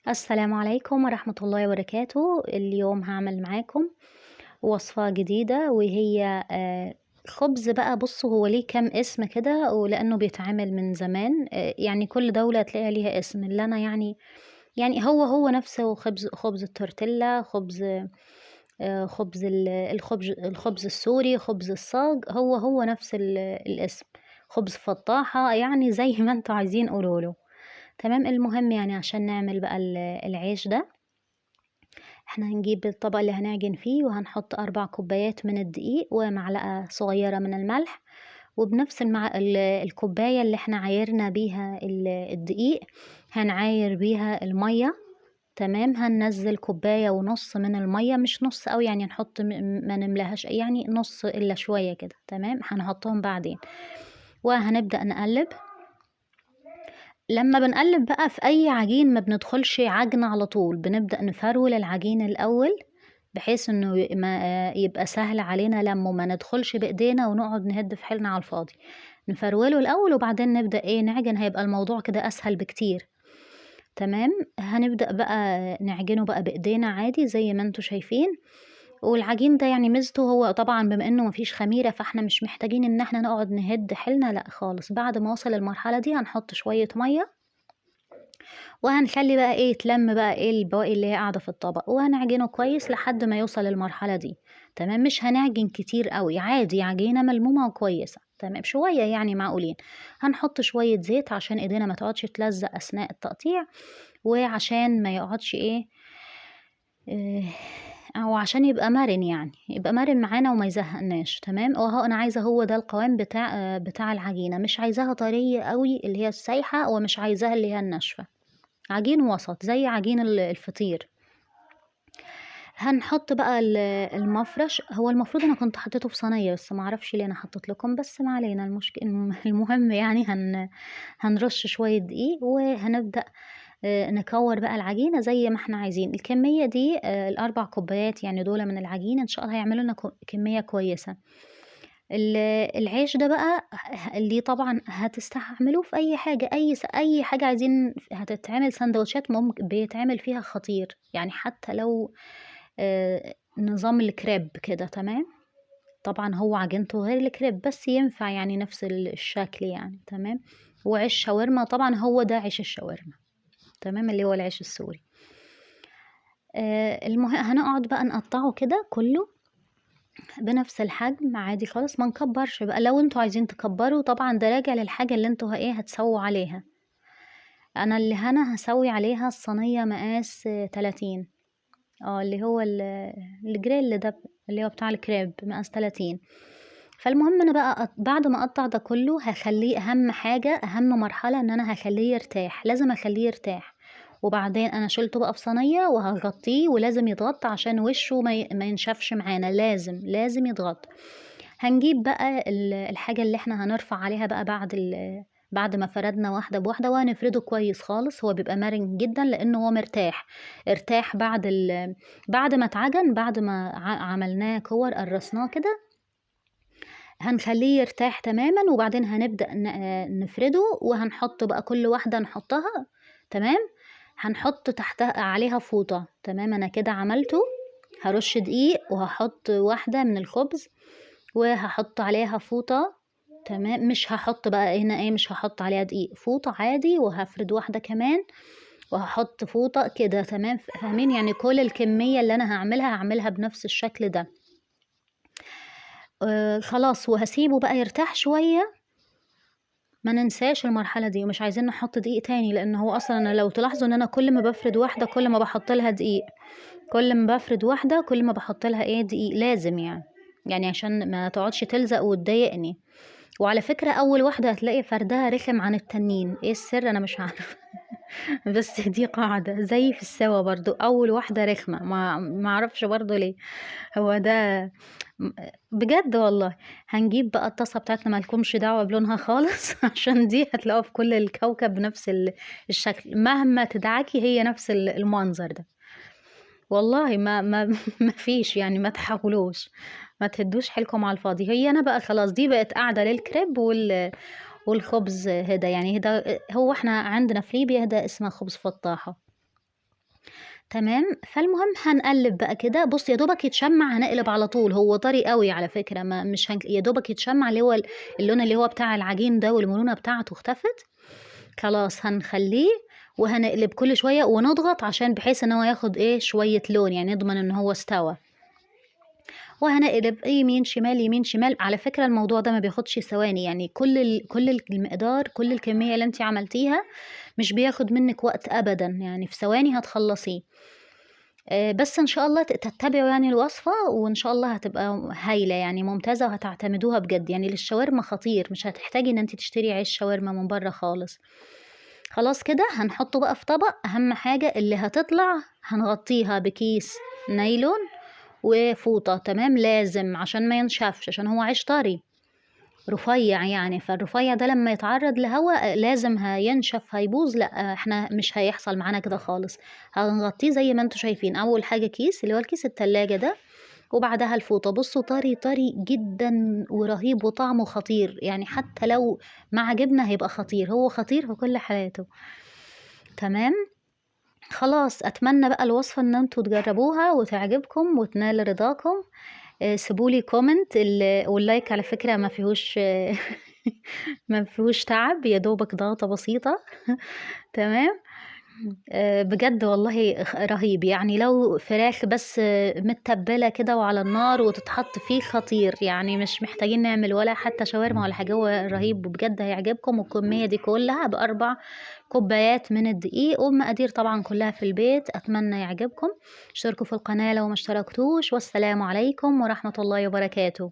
السلام عليكم ورحمة الله وبركاته. اليوم هعمل معاكم وصفة جديدة وهي خبز بقى. بصوا، هو ليه كام اسم كده ولأنه بيتعمل من زمان. يعني كل دولة تلاقيها ليها اسم. اللي أنا يعني هو نفسه خبز التورتيلا، خبز الخبز السوري، خبز الصاج، هو نفس الاسم. خبز فطاحة، يعني زي ما انتوا عايزين قولوله. تمام. المهم يعني عشان نعمل بقى العيش ده، احنا هنجيب الطبق اللي هنعجن فيه وهنحط 4 كوبايات من الدقيق ومعلقة صغيرة من الملح. وبنفس الكوباية اللي احنا عايرنا بيها الدقيق هنعاير بيها المية. تمام. هننزل 1.5 كوباية من المية، مش نص قوي يعني، نحط ما نملاهاش، يعني نص الا شوية كده. تمام. هنحطهم بعدين وهنبدأ نقلب. لما بنقلب بقى في اي عجين ما بندخلش عجن على طول، بنبدأ نفرول العجين الاول بحيث انه ما يبقى سهل علينا لما ما ندخلش بايدينا ونقعد نهد في حيلنا على الفاضي. نفروله الاول وبعدين نبدأ نعجن، هيبقى الموضوع كده اسهل بكتير. تمام. هنبدأ بقى نعجنه بقى بايدينا عادي زي ما انتوا شايفين. والعجين ده يعني ميزته، هو طبعا بما انه مفيش خميرة فاحنا مش محتاجين ان احنا نقعد نهد حيلنا، لا خالص. بعد ما وصل المرحلة دي هنحط شوية مية وهنخلي بقى يتلم بقى البواقي اللي هي قاعدة في الطبق، وهنعجنه كويس لحد ما يوصل المرحلة دي. تمام. مش هنعجن كتير قوي، عادي عجينة ملمومة وكويسة. تمام. شوية يعني معقولين. هنحط شوية زيت عشان ايدينا ما تقعدش تلزق اثناء التقطيع، وعشان ما يقعدش إيه، او عشان يبقى مرن، يعني يبقى مرن معانا وما يزهقناش. تمام. وهو انا عايزه هو ده القوام بتاع العجينه، مش عايزاها طريه قوي اللي هي السايحه، ومش عايزاها اللي هي الناشفه. عجين وسط زي عجين الفطير. هنحط بقى المفرش. هو المفروض انا كنت حطيته في صينيه بس ما اعرفش ليه انا حطيت لكم، بس ما علينا. المهم يعني هنرش شويه دقيق وهنبدا نكور بقى العجينه زي ما احنا عايزين. الكميه دي ال4 كوبايات يعني دول من العجينه ان شاء الله هيعملوا لنا كميه كويسه. ال- العيش ده بقى اللي طبعا هتستعملوه في اي حاجه، اي حاجه عايزين هتتعمل سندوتشات ممكن بيتعمل فيها خطير، يعني حتى لو نظام الكريب كده. تمام. طبعا هو عجينته غير الكريب بس ينفع يعني نفس الشكل يعني. تمام. وعيش شاورما، طبعا هو ده عيش الشاورما. تمام. اللي هو العيش السوري. المهم هنقعد بقى نقطعه كده كله بنفس الحجم عادي خالص، ما نكبرش بقى. لو انتوا عايزين تكبروا طبعا ده راجع للحاجة اللي انتوا هتسووا عليها. انا اللي هسوي عليها الصينية مقاس 30. اللي هو الجريل ده، اللي هو بتاع الكريب، مقاس 30. فالمهم انا بقى بعد ما اقطع ده كله هخليه، اهم حاجة اهم مرحلة ان انا هخليه يرتاح، لازم اخليه يرتاح. وبعدين انا شلته بقى في صينية وهغطيه، ولازم يتغطى عشان وشه ما ينشفش معانا، لازم يتغطى. هنجيب بقى الحاجة اللي احنا هنرفع عليها بقى بعد ما فردنا واحدة بواحدة، وهنفرده كويس خالص. هو بيبقى مرن جدا لانه هو ارتاح بعد ما اتعجن، بعد ما عملناه كور قرصناه كده، هنخليه يرتاح تماما. وبعدين هنبدأ نفرده وهنحط بقى كل واحدة نحطها. تمام. هنحط تحتها عليها فوطة. تمام. انا كده عملته. هرش دقيق وهحط واحدة من الخبز وهحط عليها فوطة. تمام. مش هحط بقى هنا مش هحط عليها دقيق، فوطة عادي، وهفرد واحدة كمان وهحط فوطة كده. تمام. فاهمين يعني كل الكمية اللي انا هعملها بنفس الشكل ده. خلاص. وهسيبه بقى يرتاح شوية. ما ننساش المرحلة دي، ومش عايزين نحط دقيق تاني، لان هو اصلا أنا لو تلاحظوا ان انا كل ما بفرد واحدة كل ما بحط لها دقيق، كل ما بفرد واحدة كل ما بحط لها دقيق، لازم يعني عشان ما تقعدش تلزق وتضايقني. وعلى فكرة اول واحدة هتلاقي فردها رخم عن التانيين، ايه السر انا مش عارفة. بس دي قاعدة زي في السوا برضو، اول واحدة رخمة، ما اعرفش برضو ليه. هو ده م- بجد والله. هنجيب بقى الطاسة بتاعتنا، مالكمش دعوة بلونها خالص عشان دي هتلاقوها في كل الكوكب نفس الشكل، مهما تدعكي هي نفس المنظر ده. والله ما فيش يعني، ما تحاولوش، ما تهدوش حيلكم على الفاضي. هي انا بقى خلاص دي بقت قاعدة للكريب والخبز هدا، يعني هدا هو احنا عندنا في ليبيا هدا اسمه خبز فطاحة. تمام. فالمهم هنقلب بقى كده، بص يا دوبك يتشمع هنقلب على طول، هو طري قوي على فكرة، ما مش يا دوبك يتشمع اللي هو اللون اللي هو بتاع العجين ده والمرونة بتاعته اختفت. خلاص هنخليه وهنقلب كل شوية ونضغط عشان بحيث ان هو ياخد ايه شوية لون، يعني نضمن ان هو استوى. وهنقلب يمين شمال يمين شمال. على فكرة الموضوع ده ما بياخدش ثواني، يعني كل المقدار، كل الكمية اللي انت عملتيها مش بياخد منك وقت ابدا، يعني في ثواني هتخلصيه. بس ان شاء الله تتبعوا يعني الوصفة، وان شاء الله هتبقى هايلة يعني ممتازة، وهتعتمدوها بجد. يعني للشاورما خطير، مش هتحتاجي ان انت تشتري عيش شاورما من بره خالص. خلاص كده هنحطه بقى في طبق. اهم حاجة اللي هتطلع هنغطيها بكيس نايلون وفوطة، تمام، لازم عشان ما ينشفش، عشان هو عيش طري رفيع يعني، فالرفيع ده لما يتعرض لهواء لازم هينشف هيبوظ. لا احنا مش هيحصل معانا كده خالص. هنغطيه زي ما انتوا شايفين، اول حاجة كيس اللي هو الكيس التلاجة ده، وبعدها الفوطة. بصوا طري طري جدا ورهيب وطعمه خطير، يعني حتى لو مع جبنة هيبقى خطير، هو خطير في كل حالاته. تمام. خلاص اتمنى بقى الوصفة ان انتوا تجربوها وتعجبكم وتنال رضاكم. سيبولي كومنت. واللايك على فكرة ما فيهوش ما فيهوش تعب، يا دوبك ضغطة بسيطة. تمام. بجد والله رهيب، يعني لو فراخ بس متبلة كده وعلى النار وتتحط فيه خطير، يعني مش محتاجين نعمل ولا حتى شاورما ولا حاجة، هو رهيب وبجد هيعجبكم. والكمية دي كلها ب4 كوبايات من الدقيق، والمقادير طبعا كلها في البيت. أتمنى يعجبكم. اشتركوا في القناة لو ما اشتركتوش، والسلام عليكم ورحمة الله وبركاته.